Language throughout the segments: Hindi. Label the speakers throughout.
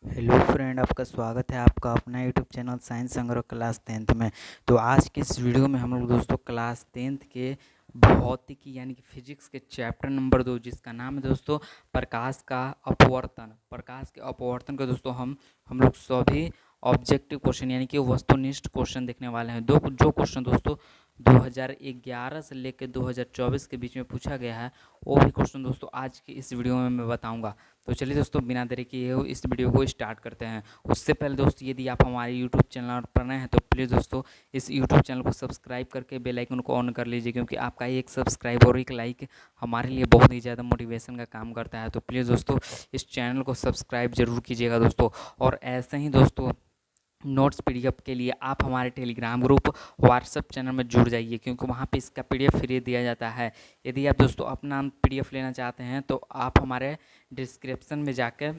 Speaker 1: हेलो फ्रेंड, आपका स्वागत है आपका अपना यूट्यूब चैनल साइंस संग्रह क्लास 10th में। तो आज की इस वीडियो में हम लोग दोस्तों क्लास 10th के भौतिकी यानी कि फिजिक्स के चैप्टर नंबर 2, जिसका नाम है दोस्तों प्रकाश का अपवर्तन। प्रकाश के अपवर्तन का दोस्तों हम लोग सभी ऑब्जेक्टिव क्वेश्चन यानी कि वस्तुनिष्ठ क्वेश्चन देखने वाले हैं। जो क्वेश्चन दोस्तों 2011 से लेकर 2024 के बीच में पूछा गया है, वो भी क्वेश्चन दोस्तों आज की इस वीडियो में मैं बताऊंगा। तो चलिए दोस्तों, बिना देरी किए हुए इस वीडियो को स्टार्ट करते हैं। उससे पहले दोस्तों, यदि आप हमारे यूट्यूब चैनल पर नए हैं तो प्लीज़ दोस्तों इस यूट्यूब चैनल को सब्सक्राइब करके बेल आइकन को ऑन कर लीजिए, क्योंकि आपका एक सब्सक्राइब और एक लाइक हमारे लिए बहुत ही ज़्यादा मोटिवेशन का काम करता है। तो प्लीज़ दोस्तों इस चैनल को सब्सक्राइब जरूर कीजिएगा दोस्तों। और ऐसे ही दोस्तों नोट्स पीडीएफ के लिए आप हमारे टेलीग्राम ग्रुप व्हाट्सएप चैनल में जुड़ जाइए, क्योंकि वहाँ पे इसका पीडीएफ फ्री दिया जाता है। यदि आप दोस्तों अपना पीडीएफ लेना चाहते हैं तो आप हमारे डिस्क्रिप्शन में जाकर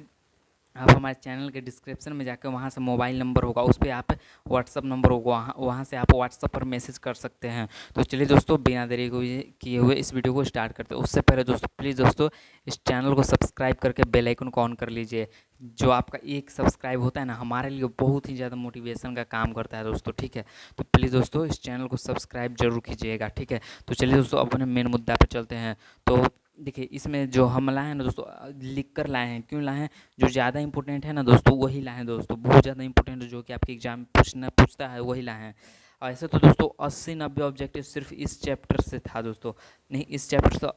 Speaker 1: आप हमारे चैनल के डिस्क्रिप्शन में जाकर वहाँ से मोबाइल नंबर होगा, उस पर आप व्हाट्सअप नंबर होगा, वहाँ से आप व्हाट्सअप पर मैसेज कर सकते हैं। तो चलिए दोस्तों, बिना देरी को किए हुए इस वीडियो को स्टार्ट करते हैं। उससे पहले दोस्तों प्लीज़ दोस्तों इस चैनल को सब्सक्राइब करके बेल आइकन को ऑन कर लीजिए। जो आपका एक सब्सक्राइब होता है ना, हमारे लिए बहुत ही ज़्यादा मोटिवेशन का काम करता है दोस्तों, ठीक है। तो प्लीज़ दोस्तों इस चैनल को सब्सक्राइब जरूर कीजिएगा, ठीक है। तो चलिए दोस्तों अपने मेन मुद्दा पर चलते हैं। तो देखिए, इसमें जो हम लाए हैं ना दोस्तों, लिख कर लाए हैं। क्यों लाए हैं? जो ज़्यादा इंपॉर्टेंट है ना दोस्तों वही लाए हैं दोस्तों, बहुत ज़्यादा इंपॉर्टेंट जो कि आपके एग्जाम में पूछता है वही लाए हैं। ऐसे तो दोस्तों 80-90 ऑब्जेक्टिव सिर्फ इस चैप्टर से था दोस्तों। नहीं, इस चैप्टर से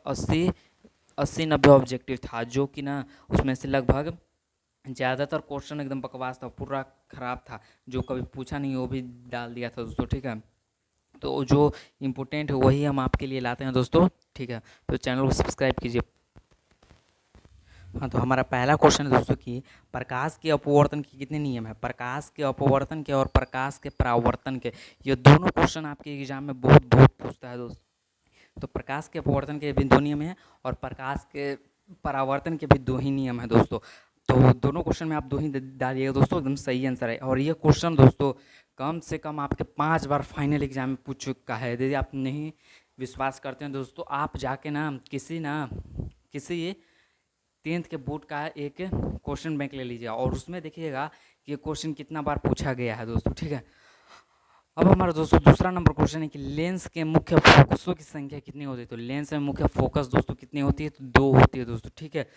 Speaker 1: 80-90 ऑब्जेक्टिव था, जो कि ना उसमें से लगभग ज़्यादातर क्वेश्चन एकदम बकवास था, पूरा ख़राब था। जो कभी पूछा नहीं वो भी डाल दिया था दोस्तों, ठीक है। तो जो इम्पोर्टेंट है वही हम आपके लिए लाते हैं दोस्तों, ठीक है। तो चैनल को सब्सक्राइब कीजिए। हाँ, तो हमारा पहला क्वेश्चन है दोस्तों कि प्रकाश के अपवर्तन के कितने नियम हैं। प्रकाश के अपवर्तन के और प्रकाश के परावर्तन के, ये दोनों क्वेश्चन आपके एग्जाम में बहुत बहुत पूछता है दोस्तों। तो प्रकाश के अपवर्तन के भी 2 नियम हैं और प्रकाश के परावर्तन के भी 2 ही नियम हैं दोस्तों। तो दोनों क्वेश्चन में आप 2 ही डालिएगा दोस्तों, एकदम सही आंसर है। और ये क्वेश्चन दोस्तों कम से कम आपके 5 बार फाइनल एग्जाम में पूछ चुका है। यदि आप नहीं विश्वास करते हैं दोस्तों, आप जाके किसी 10th के बोर्ड का एक क्वेश्चन बैंक ले लीजिएगा और उसमें देखिएगा कि ये क्वेश्चन कितना बार पूछा गया है दोस्तों, ठीक है। अब हमारा दोस्तों दूसरा नंबर क्वेश्चन है कि लेंस के मुख्य फोकसों की संख्या कितनी होती है। तो लेंस में मुख्य फोकस दोस्तों कितनी होती है? तो 2 होती है दोस्तों, ठीक है।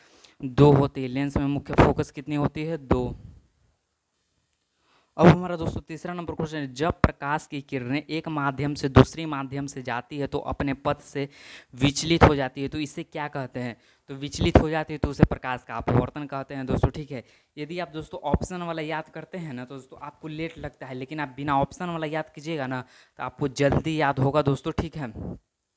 Speaker 1: 2 होती है, लेंस में मुख्य फोकस कितनी होती है? 2। अब हमारा दोस्तों तीसरा नंबर क्वेश्चन है, जब प्रकाश की किरणें एक माध्यम से दूसरी माध्यम से जाती है तो अपने पथ से विचलित हो जाती है, तो इसे क्या कहते हैं? तो विचलित हो जाती है तो उसे प्रकाश का अपवर्तन कहते हैं दोस्तों, ठीक है। यदि आप दोस्तों ऑप्शन वाला याद करते हैं ना तो दोस्तों आपको लेट लगता है, लेकिन आप बिना ऑप्शन वाला याद कीजिएगा ना तो आपको जल्दी याद होगा दोस्तों, ठीक है।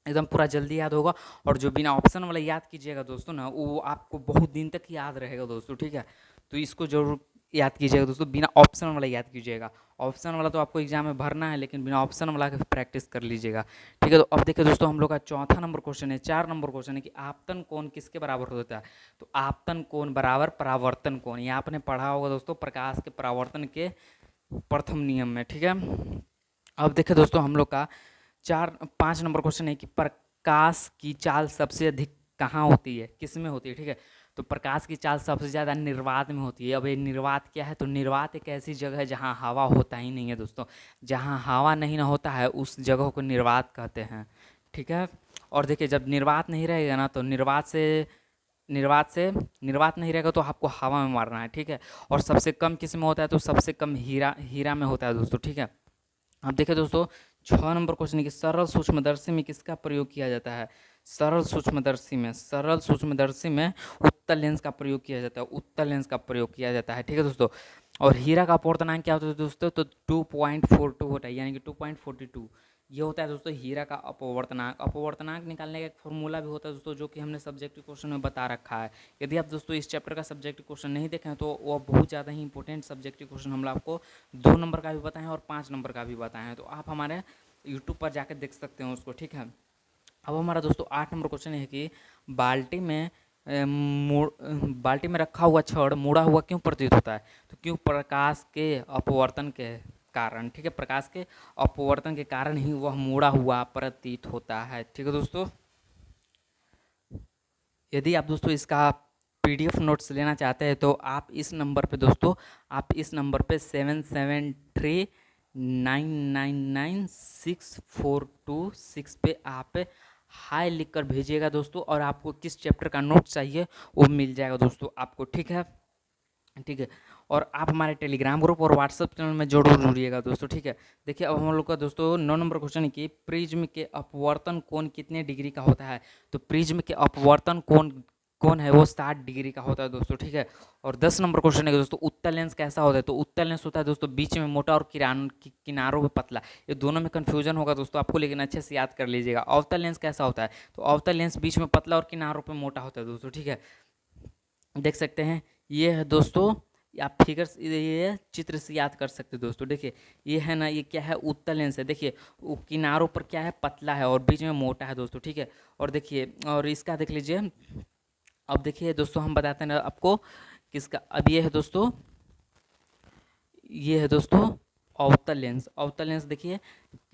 Speaker 1: एकदम पूरा जल्दी याद होगा। और जो बिना ऑप्शन वाला याद कीजिएगा दोस्तों ना, वो आपको बहुत दिन तक याद रहेगा दोस्तों, ठीक है। तो इसको जरूर याद कीजिएगा दोस्तों, बिना ऑप्शन वाला याद कीजिएगा। ऑप्शन वाला तो आपको एग्जाम में भरना है, लेकिन बिना ऑप्शन वाला के प्रैक्टिस कर लीजिएगा, ठीक है। तो अब देखिए दोस्तों, हम लोग का चौथा नंबर क्वेश्चन है, 4 नंबर क्वेश्चन है कि आपतन कोण किसके बराबर होता है। तो आपतन कोण बराबर परावर्तन कोण, ये आपने पढ़ा होगा दोस्तों प्रकाश के परावर्तन के प्रथम नियम में, ठीक है। अब देखिए दोस्तों, हम लोग का 5 नंबर क्वेश्चन है कि प्रकाश की चाल सबसे अधिक कहाँ होती है, किस में होती है, ठीक है। तो प्रकाश की चाल सबसे ज़्यादा निर्वात में होती है। अब ये निर्वात क्या है? तो निर्वात एक ऐसी जगह है जहाँ हवा होता ही नहीं है दोस्तों। जहाँ हवा नहीं ना होता है उस जगह को निर्वात कहते हैं, ठीक है। और देखिए, जब निर्वात नहीं रहेगा ना तो निर्वात नहीं रहेगा तो आपको हवा में मारना है, ठीक है। और सबसे कम किस में होता है? तो सबसे कम हीरा में होता है दोस्तों, ठीक है। अब देखिए दोस्तों, 6 नंबर क्वेश्चन है कि सरल सूक्ष्मदर्शी में किसका प्रयोग किया जाता है। सरल सूक्ष्मदर्शी में उत्तल लेंस का प्रयोग किया जाता है, उत्तल लेंस का प्रयोग किया जाता है, ठीक है दोस्तों। और हीरा का अपवर्तनांक क्या होता है दोस्तों? तो 2.42 होता है, यानी कि 2.42 ये होता है दोस्तों हीरा का अपवर्तनांक। अपवर्तनांक निकालने का एक फॉर्मूला भी होता है दोस्तों, जो कि हमने सब्जेक्टिव क्वेश्चन में बता रखा है। यदि आप दोस्तों इस चैप्टर का सब्जेक्टिव क्वेश्चन नहीं देखें तो वो बहुत ज़्यादा ही इंपॉर्टेंट सब्जेक्टिव क्वेश्चन हम आपको 2 नंबर का भी बताएं और 5 नंबर का भी बताएं, तो आप हमारे यूट्यूब पर जाकर देख सकते हैं उसको, ठीक है। अब हमारा दोस्तों 8 नंबर क्वेश्चन है कि बाल्टी में बाल्टी में रखा हुआ छड़ मुड़ा हुआ क्यों प्रतीत होता है। तो क्यों? प्रकाश के अपवर्तन के कारण, ठीक है। प्रकाश के अपवर्तन के कारण ही वह मुड़ा हुआ प्रतीत होता है, ठीक है दोस्तों। यदि आप दोस्तों इसका PDF नोट्स लेना चाहते हैं तो आप इस नंबर पे दोस्तों, आप इस नंबर पे 7739996426 पे आप हाय लिख कर भेजिएगा दोस्तों, और आपको किस चैप्टर का नोट चाहिए वो मिल जाएगा दोस्तों आपको, ठीक है। ठीक है, और आप हमारे टेलीग्राम ग्रुप और व्हाट्सएप चैनल में जरूर जुड़िएगा दोस्तों, ठीक है। देखिए अब हम लोग का दोस्तों 9 नंबर क्वेश्चन है कि प्रिज्म के अपवर्तन कोण कितने डिग्री का होता है। तो प्रिज्म के अपवर्तन कोण कौन है वो 60 डिग्री का होता है दोस्तों, ठीक है। और 10 नंबर क्वेश्चन है दोस्तों, उत्तल लेंस कैसा होता है। तो उत्तल लेंस होता है दोस्तों बीच में मोटा और किनारों में पतला। ये दोनों में कन्फ्यूजन होगा दोस्तों आपको, लेकिन अच्छे से याद कर लीजिएगा। अवतल लेंस कैसा होता है। तो अवतल लेंस बीच में पतला और किनारों पे मोटा होता है दोस्तों, ठीक है। देख सकते हैं ये है दोस्तों, आप फिगर्स ये चित्र से याद कर सकते हैं दोस्तों। देखिए ये है ना, ये क्या है, उत्तल लेंस है। देखिए किनारों पर क्या है, पतला है, और बीच में मोटा है दोस्तों, ठीक है। और देखिए, और इसका देख लीजिए। अब देखिए दोस्तों हम बताते हैं ना आपको किसका। अब ये है दोस्तों, ये है दोस्तों अवतल लेंस। अवतल लेंस देखिए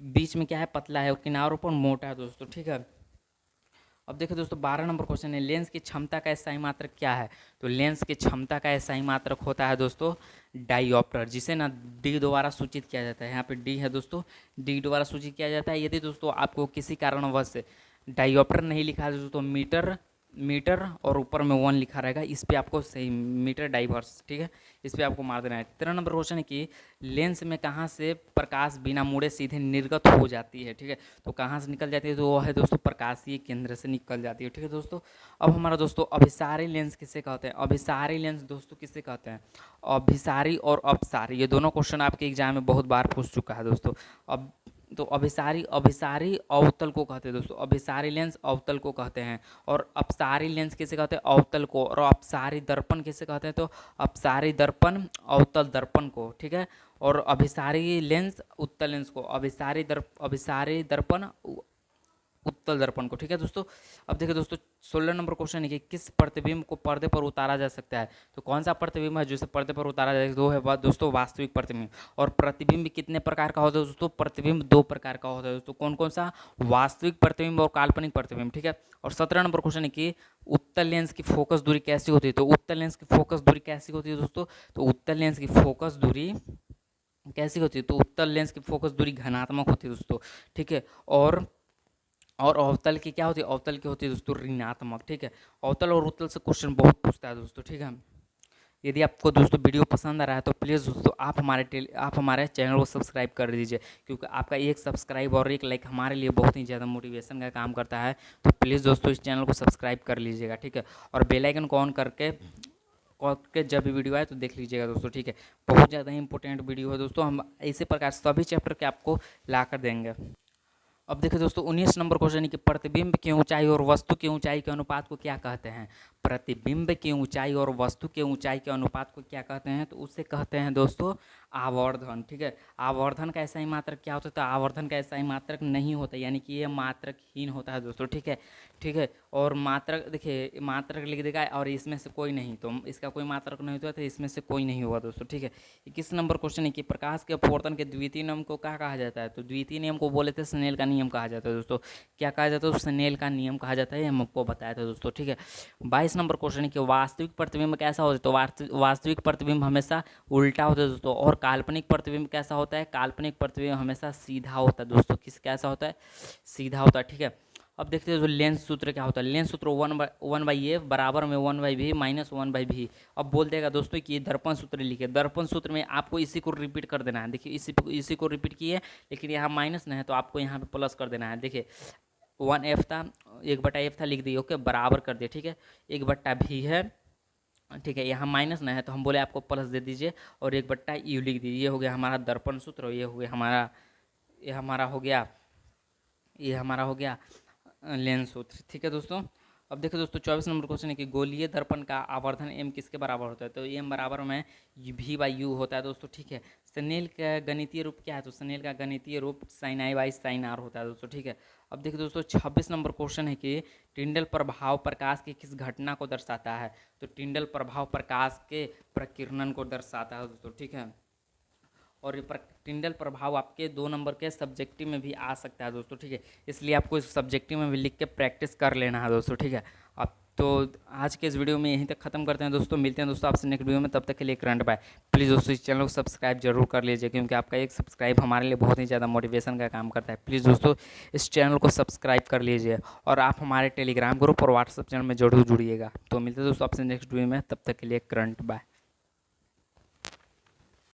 Speaker 1: बीच में क्या है, पतला है, और किनारों पर मोटा है दोस्तों, ठीक है। अब देखो दोस्तों 12 नंबर क्वेश्चन है, लेंस की क्षमता का SI मात्रक क्या है। तो लेंस की क्षमता का SI मात्रक होता है दोस्तों डाइऑप्टर, जिसे ना डी द्वारा सूचित किया जाता है। यहाँ पे डी है दोस्तों, डी द्वारा सूचित किया जाता है। यदि दोस्तों आपको किसी कारणवश से डाइऑप्टर नहीं लिखा है दोस्तों, मीटर मीटर और ऊपर में 1 लिखा रहेगा, इस पे आपको सही मीटर डाइवर्स, ठीक है, इस पे आपको मार देना है। 13 नंबर क्वेश्चन है कि लेंस में कहाँ से प्रकाश बिना मुड़े सीधे निर्गत हो जाती है, ठीक है। तो कहाँ से निकल जाती है, तो वो है दोस्तों प्रकाशीय केंद्र से निकल जाती है, ठीक है दोस्तों। अब हमारा दोस्तों अभिसारी लेंस किसे कहते हैं। अभिसारी लेंस दोस्तों किसे कहते हैं, अभिसारी और अपसारी, ये दोनों क्वेश्चन आपके एग्जाम में बहुत बार पूछ चुका है दोस्तों। अब तो अभिसारी अभिसारी अवतल को कहते हैं दोस्तों, अभिसारी लेंस अवतल को कहते हैं। और अपसारी लेंस किसे कहते हैं, अवतल को। और अपसारी दर्पण किसे कहते हैं, तो अपसारी दर्पण अवतल दर्पण को, ठीक है। और अभिसारी लेंस उत्तल लेंस को, अभिसारी दर्पण उत्तल दर्पण को, ठीक है दोस्तों। अब देखिए दोस्तों 16 नंबर क्वेश्चन है कि किस प्रतिबिंब को पर्दे पर उतारा जा सकता है। तो कौन सा प्रतिबिंब है जिसे पर्दे पर उतारा जा सकता है, वो है दोस्तों वास्तविक प्रतिबिंब। और प्रतिबिंब कितने प्रकार का होता है दोस्तों, प्रतिबिंब 2 प्रकार का होता है दोस्तों। कौन कौन सा, वास्तविक प्रतिबिंब और काल्पनिक प्रतिबिंब, ठीक है। और 17 नंबर क्वेश्चन है कि उत्तल लेंस की फोकस दूरी कैसी होती है। तो उत्तल लेंस की फोकस दूरी कैसी होती है दोस्तों, तो उत्तल लेंस की फोकस दूरी कैसी होती है, तो उत्तल लेंस की फोकस दूरी धनात्मक होती है दोस्तों, ठीक है। और अवतल की क्या होती है, अवतल की होती है दोस्तों ऋणात्मक, ठीक है। अवतल और उत्तल से क्वेश्चन बहुत पूछता है दोस्तों, ठीक है। यदि आपको दोस्तों वीडियो पसंद आ रहा है तो प्लीज़ दोस्तों आप हमारे चैनल को सब्सक्राइब कर दीजिए, क्योंकि आपका एक सब्सक्राइब और एक लाइक हमारे लिए बहुत ही ज़्यादा मोटिवेशन का काम करता है। तो प्लीज़ दोस्तों इस चैनल को सब्सक्राइब कर लीजिएगा, ठीक है। और बेल आइकन को ऑन करके जब भी वीडियो आए तो देख लीजिएगा दोस्तों, ठीक है। बहुत ज़्यादा इंपॉर्टेंट वीडियो है दोस्तों, हम इसी प्रकार सभी चैप्टर के आपको ला कर देंगे। अब देखिए दोस्तों 19 नंबर क्वेश्चन है कि प्रतिबिंब की ऊंचाई और वस्तु की ऊंचाई के अनुपात को क्या कहते हैं। प्रतिबिंब की ऊंचाई और वस्तु के ऊंचाई के अनुपात को क्या कहते हैं, तो उससे कहते हैं दोस्तों आवर्धन, ठीक है। आवर्धन का SI मात्रक क्या होता है, तो आवर्धन का SI मात्रक नहीं होता, यानी कि ये मात्रकहीन होता है दोस्तों, ठीक है। ठीक है, और मात्रक देखिए मात्रक लिख देगा और इसमें से कोई नहीं, तो इसका कोई मात्रक नहीं होता, तो इसमें से कोई नहीं होगा दोस्तों, ठीक है। 21 नंबर क्वेश्चन है कि प्रकाश के अपवर्तन के द्वितीय नियम को क्या कहा जाता है। तो द्वितीय नियम को बोले थे स्नेल का नियम कहा जाता है दोस्तों। क्या कहा जाता है, स्नेल का नियम कहा जाता है, हम आपको बताया था दोस्तों, ठीक है। 22 नंबर क्वेश्चन है कि वास्तविक प्रतिबिंब कैसा होता है। तो वास्तविक प्रतिबिंब हमेशा उल्टा होता है दोस्तों। और काल्पनिक प्रतिबिंब कैसा होता है, काल्पनिक प्रतिबिंब हमेशा सीधा होता है दोस्तों। किस कैसा होता है, सीधा होता है, ठीक है। अब देखते हैं जो लेंस सूत्र क्या होता है। लेंस सूत्र 1/a बराबर में 1/v माइनस 1/v। अब बोल देगा दोस्तों कि ये दर्पण सूत्र लिखे। दर्पण सूत्र में आपको इसी को रिपीट कर देना है। देखिए इसी को रिपीट किए, लेकिन यहाँ माइनस नहीं है तो आपको यहाँ पे प्लस कर देना है। देखिए 1f था, 1/f था, लिख दिए, ओके, बराबर कर दिए, ठीक है। 1/v है, ठीक है। यहाँ माइनस नहीं है तो हम बोले आपको प्लस दे दीजिए, और 1/u लिख दीजिए। ये हो गया हमारा दर्पण सूत्र, ये हो गया हमारा, ये हमारा हो गया लेंस सूत्र, ठीक है दोस्तों। अब देखो दोस्तों 24 नंबर क्वेश्चन है कि गोलीय दर्पण का आवर्धन m किसके बराबर होता है। तो m बराबर में v/u होता है दोस्तों, ठीक है। स्नेल का गणितीय रूप क्या है, तो स्नेल का गणितीय रूप sin i/sin r होता है दोस्तों, ठीक है। अब देखिए दोस्तों 26 नंबर क्वेश्चन है कि टिंडल प्रभाव प्रकाश की किस घटना को दर्शाता है। तो टिंडल प्रभाव प्रकाश के प्रकीर्णन को दर्शाता है दोस्तों, ठीक है। और ये टिंडल प्रभाव आपके 2 नंबर के सब्जेक्टिव में भी आ सकता है दोस्तों, ठीक है। इसलिए आपको इस सब्जेक्टिव में भी लिख के प्रैक्टिस कर लेना है दोस्तों, ठीक है। अब तो आज के इस वीडियो में यहीं तक ख़त्म करते हैं दोस्तों। मिलते हैं दोस्तों आपसे नेक्स्ट वीडियो में, तब तक के लिए करंट बाय। प्लीज़ दोस्तों इस चैनल को सब्सक्राइब जरूर कर लीजिए, क्योंकि आपका एक सब्सक्राइब हमारे लिए बहुत ही ज़्यादा मोटिवेशन का काम करता है। प्लीज़ दोस्तों इस चैनल को सब्सक्राइब कर लीजिए, और आप हमारे टेलीग्राम ग्रुप और व्हाट्सएप चैनल में जरूर जुड़िएगा। तो मिलते हैं दोस्तों आपसे नेक्स्ट वीडियो में, तब तक के लिए करंट बाय।